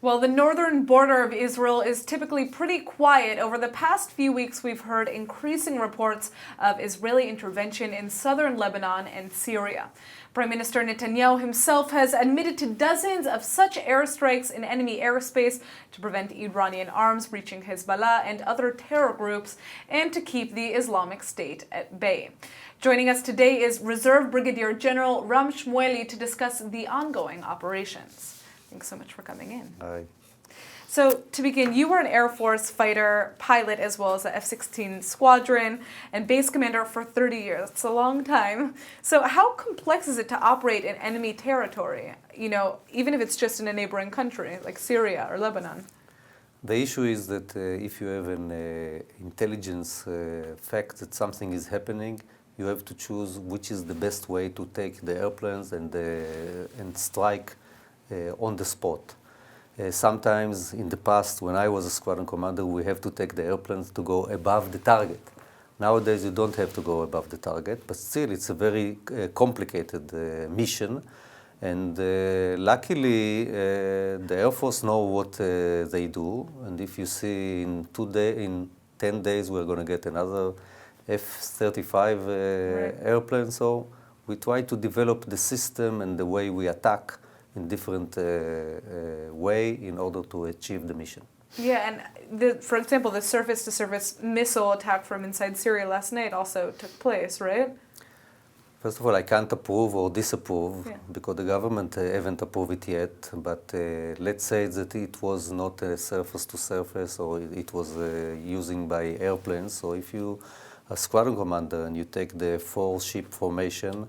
Well, the northern border of Israel is typically pretty quiet. Over the past few weeks, we've heard increasing reports of Israeli intervention in southern Lebanon and Syria. Prime Minister Netanyahu himself has admitted to dozens of such airstrikes in enemy airspace to prevent Iranian arms reaching Hezbollah and other terror groups and to keep the Islamic State at bay. Joining us today is Reserve Brigadier General Shmueli to discuss the ongoing operations. Thanks so much for coming in. Hi. So to begin, you were an Air Force fighter pilot as well as a F-16 squadron and base commander for 30 years. It's a long time. So how complex is it to operate in enemy territory, even if it's just in a neighboring country like Syria or Lebanon? The issue is that if you have an intelligence fact that something is happening, you have to choose which is the best way to take the airplanes and strike on the spot. Sometimes in the past, when I was a squadron commander, we have to take the airplanes to go above the target. Nowadays, you don't have to go above the target, but still it's a very complicated mission. And luckily, the Air Force know what they do. And if you see in 10 days, we're going to get another F-35 airplane. So we try to develop the system and the way we attack in different way in order to achieve the mission. Yeah, and for example, the surface-to-surface missile attack from inside Syria last night also took place, right? First of all, I can't approve or disapprove because the government haven't approved it yet. But let's say that it was not a surface-to-surface or it was using by airplanes. So if you are a squadron commander and you take the 4-ship formation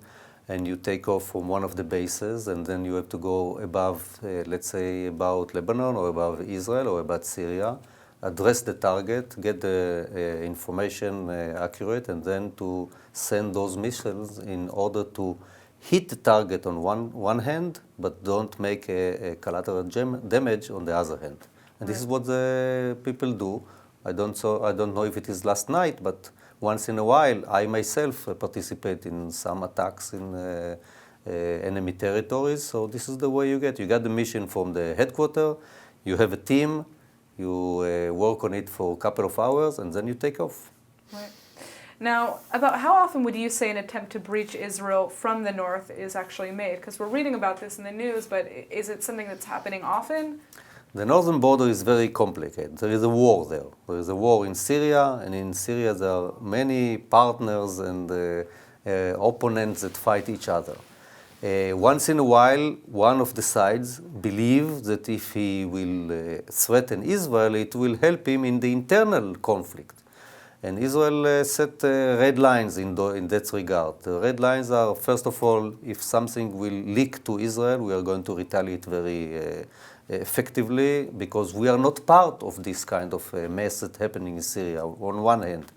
and you take off from one of the bases, and then you have to go above, let's say, about Lebanon or above Israel or about Syria, address the target, get the information accurate, and then to send those missiles in order to hit the target on one hand, but don't make a collateral damage on the other hand. And this is what the people do. I don't know if it is last night, but once in a while, I myself participate in some attacks in enemy territories. So this is the way you get. You got the mission from the headquarters, you have a team, you work on it for a couple of hours, and then you take off. Right. Now, about how often would you say an attempt to breach Israel from the north is actually made? Because we're reading about this in the news, but is it something that's happening often? The northern border is very complicated. There is a war there. There is a war in Syria, and in Syria there are many partners and opponents that fight each other. Once in a while, one of the sides believes that if he will threaten Israel, it will help him in the internal conflict. And Israel set red lines in that regard. The red lines are, first of all, if something will leak to Israel, we are going to retaliate very effectively, because we are not part of this kind of mess that's happening in Syria, on one hand.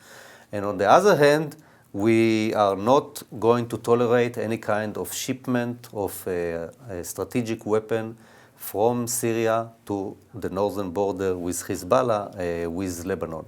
And on the other hand, we are not going to tolerate any kind of shipment of a strategic weapon from Syria to the northern border with Hezbollah, with Lebanon.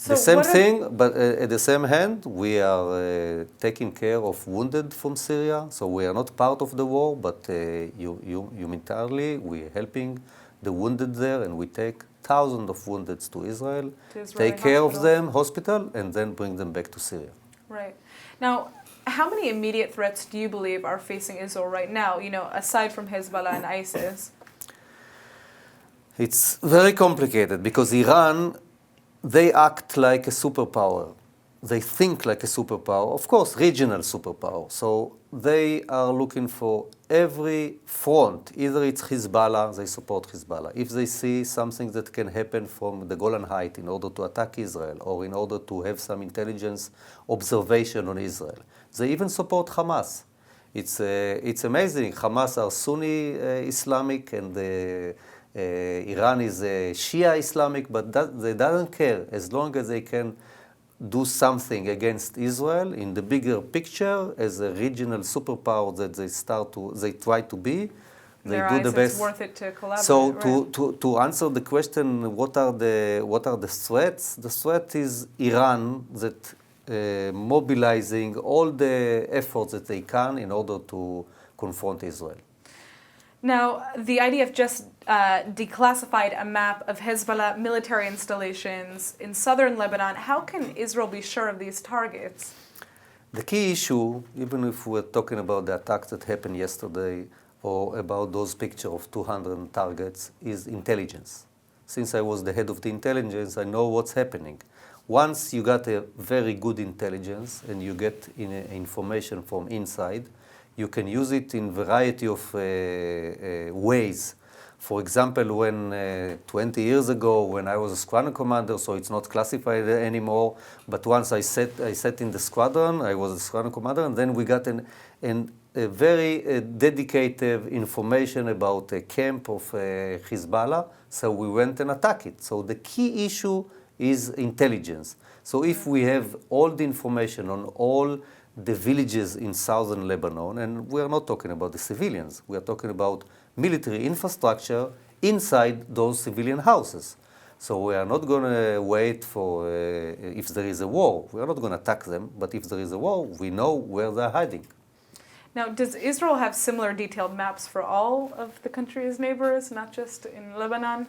So the same thing, but at the same hand, we are taking care of wounded from Syria. So we are not part of the war, but humanitarianly, we are helping the wounded there, and we take thousands of wounded to Israel, take care of them, hospital, and then bring them back to Syria. Right. Now, how many immediate threats do you believe are facing Israel right now, aside from Hezbollah and ISIS? It's very complicated because Iran, they act like a superpower. They think like a superpower, of course, regional superpower. So they are looking for every front. Either it's Hezbollah, they support Hezbollah. If they see something that can happen from the Golan Heights in order to attack Israel or in order to have some intelligence observation on Israel, they even support Hamas. It's amazing. Hamas are Sunni Islamic and Iran is Shia Islamic, but they don't care as long as they can do something against Israel in the bigger picture as a regional superpower that they try to be. They do the best. It's worth it to collaborate. So right? to answer the question, what are the threats? The threat is Iran that mobilizing all the efforts that they can in order to confront Israel. Now, the IDF just declassified a map of Hezbollah military installations in southern Lebanon. How can Israel be sure of these targets? The key issue, even if we're talking about the attacks that happened yesterday or about those pictures of 200 targets, is intelligence. Since I was the head of the intelligence, I know what's happening. Once you got a very good intelligence and you get information from inside, you can use it in variety of ways. For example, when 20 years ago, when I was a squadron commander, so it's not classified anymore, but once I sat in the squadron, I was a squadron commander, and then we got a very dedicated information about a camp of Hezbollah, so we went and attacked it. So the key issue is intelligence. So if we have all the information on all the villages in southern Lebanon, and we are not talking about the civilians, we are talking about military infrastructure inside those civilian houses. So we are not going to wait for, if there is a war, we are not going to attack them, but if there is a war, we know where they're hiding. Now, does Israel have similar detailed maps for all of the country's neighbors, not just in Lebanon?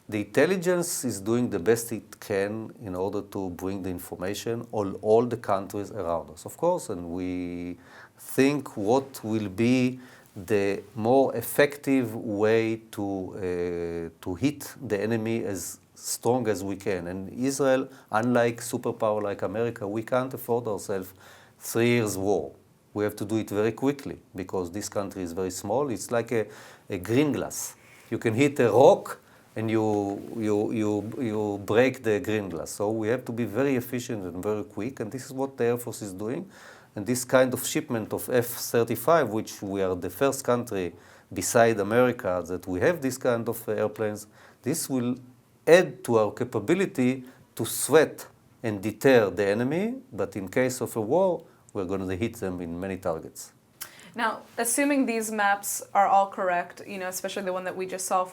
The intelligence is doing the best it can in order to bring the information on all the countries around us, of course, and we think what will be the more effective way to hit the enemy as strong as we can. And Israel, unlike superpower like America, we can't afford ourselves 3 years war. We have to do it very quickly because this country is very small. It's like a green glass. You can hit a rock and you break the green glass. So we have to be very efficient and very quick, and this is what the Air Force is doing. And this kind of shipment of F-35, which we are the first country beside America that we have this kind of airplanes, this will add to our capability to sweat and deter the enemy, but in case of a war, we're going to hit them in many targets. Now, assuming these maps are all correct, especially the one that we just saw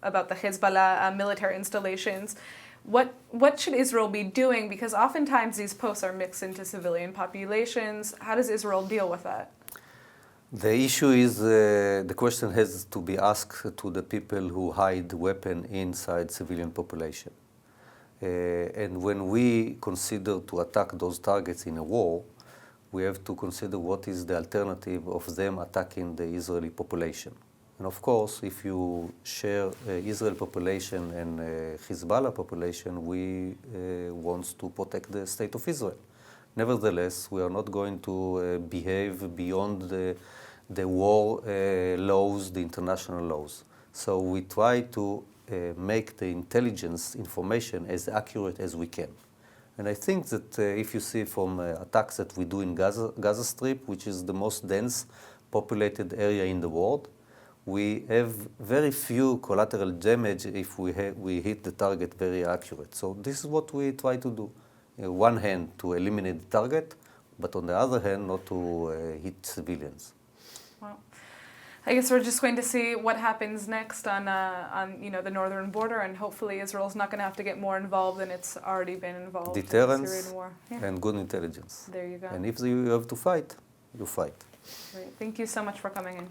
about the Hezbollah military installations, what should Israel be doing? Because oftentimes these posts are mixed into civilian populations. How does Israel deal with that? The issue is, the question has to be asked to the people who hide weapons inside civilian population. And when we consider to attack those targets in a war, we have to consider what is the alternative of them attacking the Israeli population. And of course, if you share Israel population and Hezbollah population, we want to protect the state of Israel. Nevertheless, we are not going to behave beyond the war laws, the international laws. So we try to make the intelligence information as accurate as we can. And I think that if you see from attacks that we do in Gaza Strip, which is the most dense populated area in the world, we have very few collateral damage if we hit the target very accurate. So this is what we try to do. On one hand, to eliminate the target, but on the other hand, not to hit civilians. Well, I guess we're just going to see what happens next on the northern border, and hopefully Israel's not going to have to get more involved than it's already been involved in the Syrian war. And good intelligence. There you go. And if you have to fight, you fight. Great. Thank you so much for coming in.